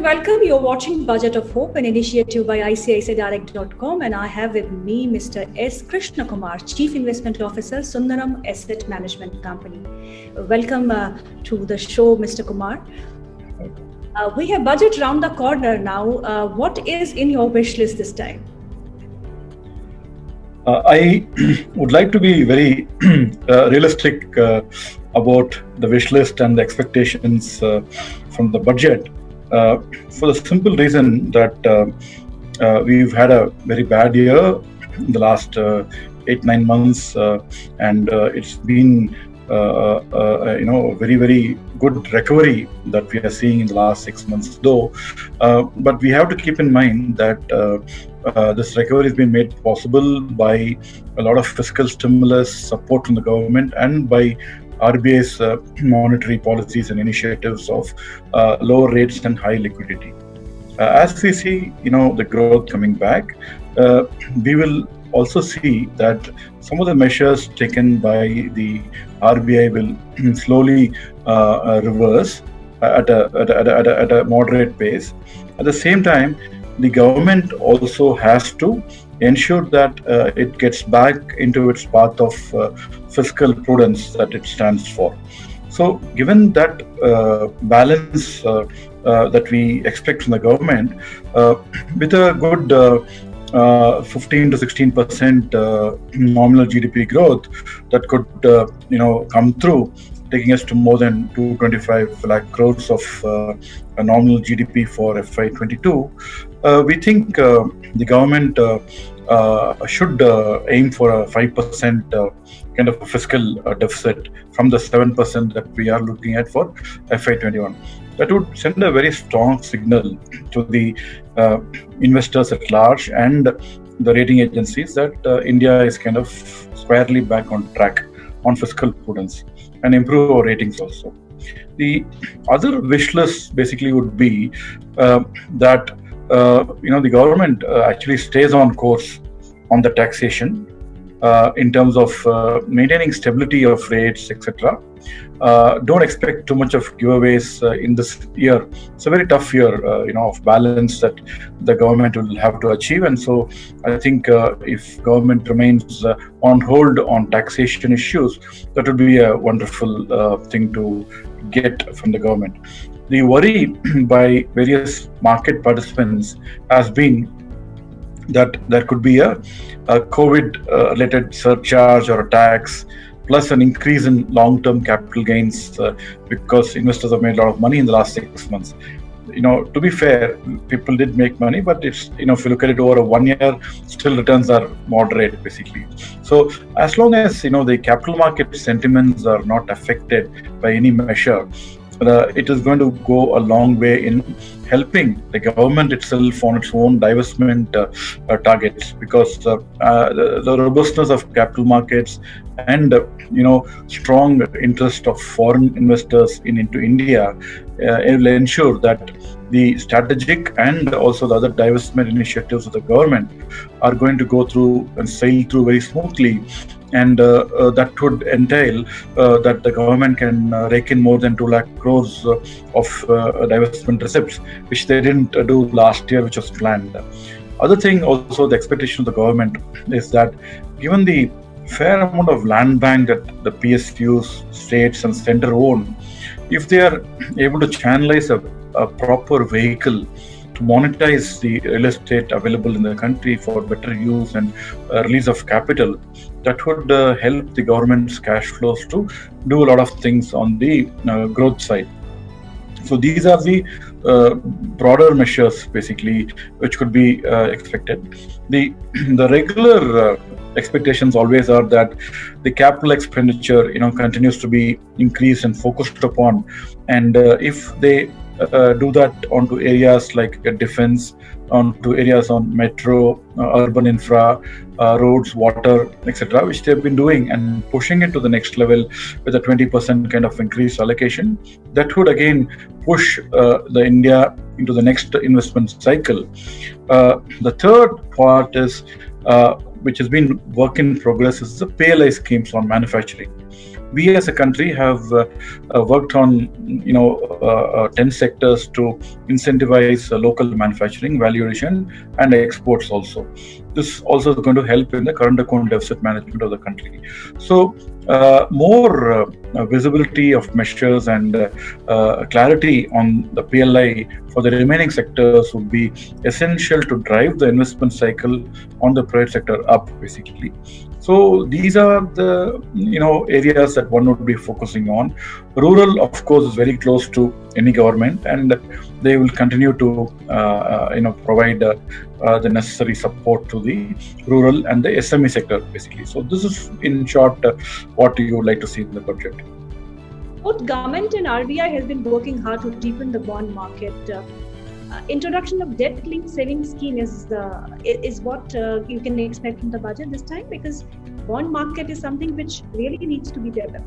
welcome. You're watching Budget of Hope, an initiative by ICICIdirect.com, and I have with me Mr. S. Krishna Kumar, Chief Investment Officer, Sundaram Asset Management Company. Welcome to the show, Mr. Kumar. We have budget round the corner now. What is in your wish list this time? I would like to be very realistic about the wish list and the expectations from the budget, for the simple reason that we've had a very bad year in the last 8-9 months, and it's been very, very good recovery that we are seeing in the last 6 months, though. But we have to keep in mind that this recovery has been made possible by a lot of fiscal stimulus support from the government and by RBI's monetary policies and initiatives of lower rates and high liquidity. As we see, the growth coming back, we will also see that some of the measures taken by the RBI will slowly reverse at a moderate pace. At the same time, the government also has to ensure that it gets back into its path of fiscal prudence that it stands for. So, given that balance that we expect from the government, with a good 15 to 16% nominal GDP growth that could come through, taking us to more than 225 lakh crores of a nominal GDP for FY22, we think the government should aim for a 5% kind of a fiscal deficit from the 7% that we are looking at for FY21. That would send a very strong signal to the investors at large and the rating agencies that India is kind of squarely back on track on fiscal prudence and improve our ratings also. The other wish list basically would be that the government actually stays on course on the taxation in terms of maintaining stability of rates, etc. Don't expect too much of giveaways in this year. It's a very tough year, of balance that the government will have to achieve. And so I think if government remains on hold on taxation issues, that would be a wonderful thing to get from the government. The worry by various market participants has been that there could be a COVID-related surcharge or a tax, plus an increase in long-term capital gains because investors have made a lot of money in the last 6 months. To be fair, people did make money, but it's if you look at it over a 1 year, still returns are moderate basically. So as long as the capital market sentiments are not affected by any measure, it is going to go a long way in helping the government itself on its own divestment targets, because the robustness of capital markets and strong interest of foreign investors into India will ensure that the strategic and also the other divestment initiatives of the government are going to go through and sail through very smoothly. And that would entail that the government can rake in more than 2 lakh crores of divestment receipts, which they didn't do last year, which was planned. Other thing also, the expectation of the government is that given the fair amount of land bank that the PSUs, states and center own, if they are able to channelize a proper vehicle to monetize the real estate available in the country for better use and release of capital, that would help the government's cash flows to do a lot of things on the growth side. So these are the broader measures basically which could be expected. The regular expectations always are that the capital expenditure continues to be increased and focused upon, and if they do that onto areas like defense, onto areas on metro, urban infra, roads, water, etc., which they've been doing and pushing it to the next level with a 20% kind of increased allocation, that would again push the India into the next investment cycle. The third part is, which has been work in progress, is the PLI schemes on manufacturing. we as a country have worked on 10 sectors to incentivize local manufacturing, value addition, and exports also. This also is going to help in the current account deficit management of the country. So more visibility of measures and clarity on the PLI for the remaining sectors would be essential to drive the investment cycle on the private sector up, basically. So these are the areas that one would be focusing on. Rural, of course, is very close to any government, and they will continue to provide the necessary support to the rural and the SME sector, basically. So this is, in short, what you would like to see in the budget. Both government and RBI has been working hard to deepen the bond market. Introduction of debt-linked savings scheme is what you can expect from the budget this time, because bond market is something which really needs to be developed.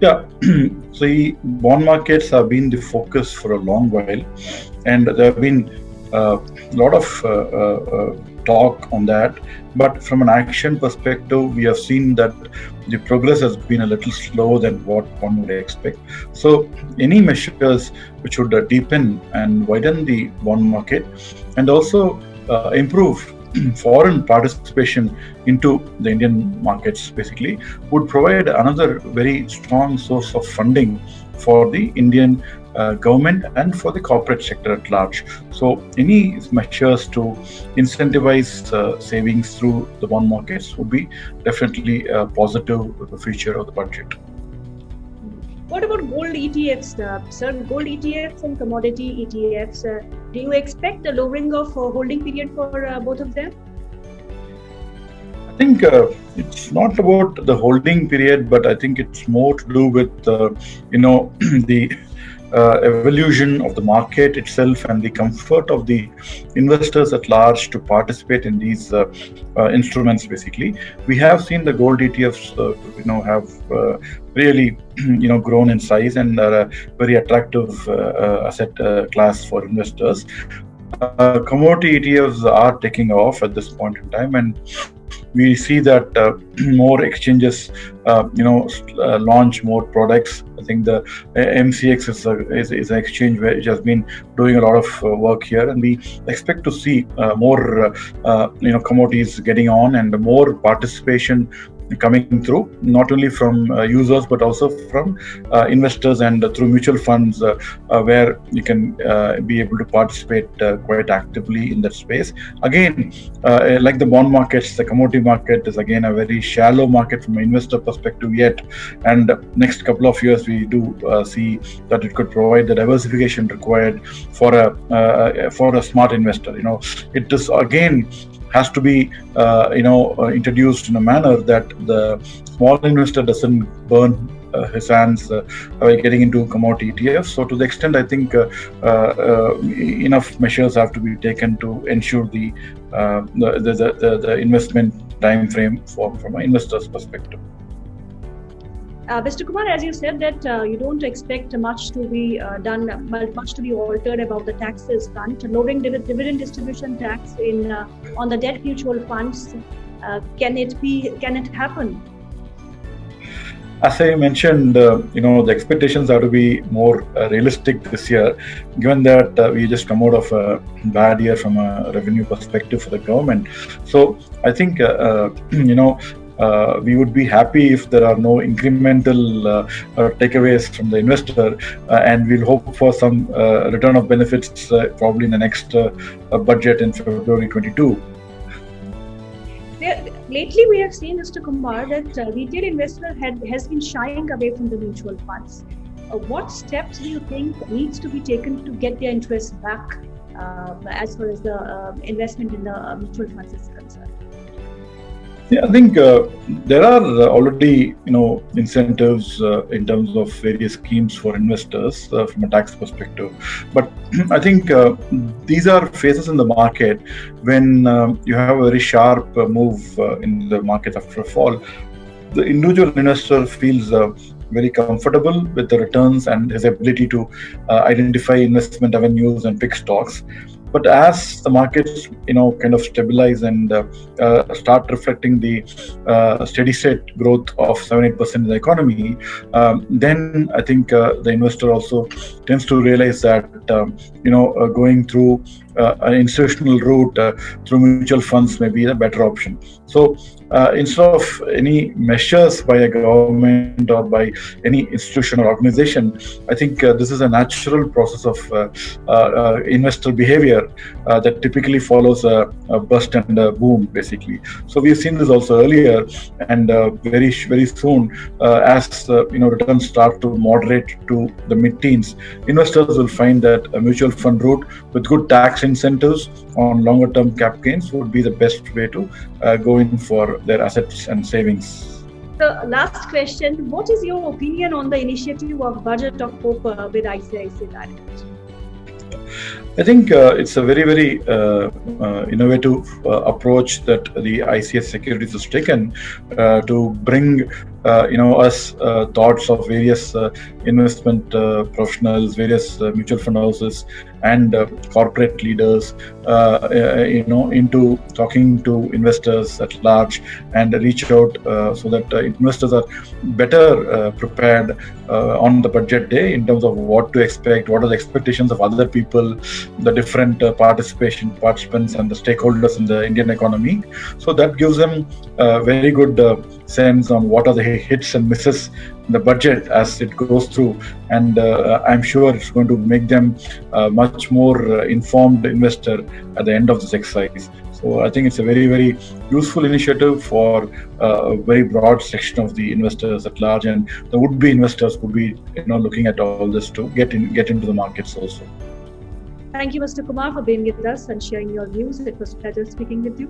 Yeah, so the bond markets have been the focus for a long while, and there have been a lot of talk on that. But from an action perspective, we have seen that the progress has been a little slower than what one would expect. So any measures which would deepen and widen the bond market and also improve foreign participation into the Indian markets, basically, would provide another very strong source of funding for the Indian government and for the corporate sector at large. So any measures to incentivize savings through the bond markets would be definitely a positive feature of the budget. What about gold ETFs, sir? Gold ETFs and commodity ETFs. Do you expect a lowering of holding period for both of them? I think it's not about the holding period, but I think it's more to do with the evolution of the market itself and the comfort of the investors at large to participate in these instruments. Basically, we have seen the gold ETFs, have really, grown in size and are a very attractive asset class for investors. Commodity ETFs are taking off at this point in time, and we see that more exchanges, launch more products. I think the MCX is an exchange which has been doing a lot of work here, and we expect to see more, commodities getting on and more participation coming through, not only from users but also from investors and through mutual funds, where you can be able to participate quite actively in that space. Again, like the bond markets, the commodity market is again a very shallow market from an investor perspective yet, and next couple of years we do see that it could provide the diversification required for a smart investor. It is again has to be introduced in a manner that the small investor doesn't burn his hands by getting into commodity ETFs. So to the extent, I think enough measures have to be taken to ensure the investment time frame from an investor's perspective. Mr. Kumar, as you said that you don't expect much to be done, much to be altered about the taxes front. Lowering dividend distribution tax on the debt mutual funds, can it happen? As I mentioned, the expectations have to be more realistic this year, given that we just come out of a bad year from a revenue perspective for the government. So I think, we would be happy if there are no incremental takeaways from the investor, and we'll hope for some return of benefits probably in the next budget in February 22. Lately, we have seen, Mr. Kumar, that retail investor has been shying away from the mutual funds. What steps do you think needs to be taken to get their interest back as far as the investment in the mutual funds is concerned? Yeah, I think there are already, incentives in terms of various schemes for investors from a tax perspective. But I think these are phases in the market when you have a very sharp move in the market after a fall. The individual investor feels very comfortable with the returns and his ability to identify investment avenues and pick stocks. But as the markets, kind of stabilize and start reflecting the steady state growth of 7-8% in the economy, then I think the investor also tends to realize that going through an institutional route through mutual funds may be a better option. So instead of any measures by a government or by any institution or organization, I think this is a natural process of investor behavior that typically follows a bust and a boom, basically. So we've seen this also earlier, and very soon, as returns start to moderate to the mid-teens, investors will find that a mutual fund route with good tax incentives on longer-term cap gains would be the best way to go in for their assets and savings. The last question, what is your opinion on the initiative of Budget of Hope with ICICIdirect? I think it's a very innovative approach that the ICICI Securities has taken to bring us thoughts of various investment professionals, various mutual fund houses, and corporate leaders, into talking to investors at large, and reach out so that investors are better prepared on the budget day in terms of what to expect, what are the expectations of other people, the different participants and the stakeholders in the Indian economy. So that gives them a very good sense on what are the hits and misses in the budget as it goes through, and I'm sure it's going to make them much more informed investor at the end of this exercise. So I think it's a very useful initiative for a very broad section of the investors at large, and the would-be investors could be looking at all this to get into the markets also. Thank you, Mr. Kumar, for being with us and sharing your views. It was a pleasure speaking with you.